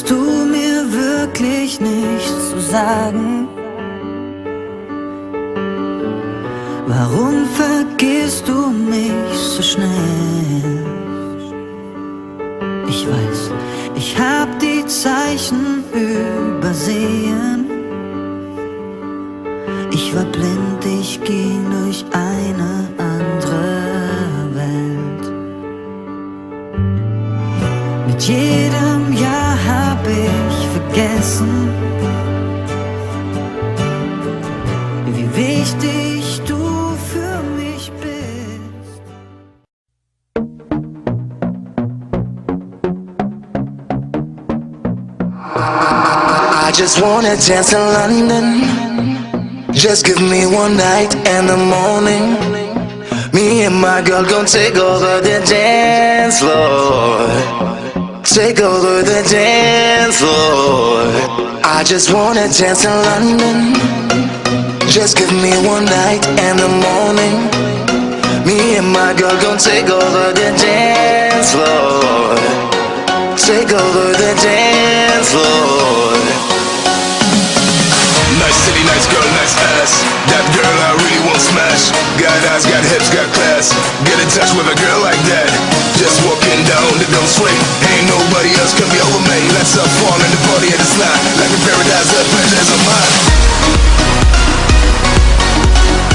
Hast du mir wirklich nichts zu sagen? Warum vergisst du mich so schnell? Ich weiß, ich hab die Zeichen übersehen. Ich war blind, ich ging durch eine andere Welt. Mit jedem Jahr hab ich vergessen, wie wichtig du für mich bist. I just wanna dance in London. Just give me one night and the morning. Me and my girl gon' take over the dance floor. Take over the dance floor. I just wanna dance in London. Just give me one night and the morning. Me and my girl gon' take over the dance floor. Take over the dance floor. Nice city, nice girl, nice ass. That girl I really want smash. Got eyes, got hips, got class. Get in touch with a girl like that. Just walking down the Dome Street. Ain't nobody else can be over me. Let's have fun in the party at the night. Like a paradise, the pleasures of mine.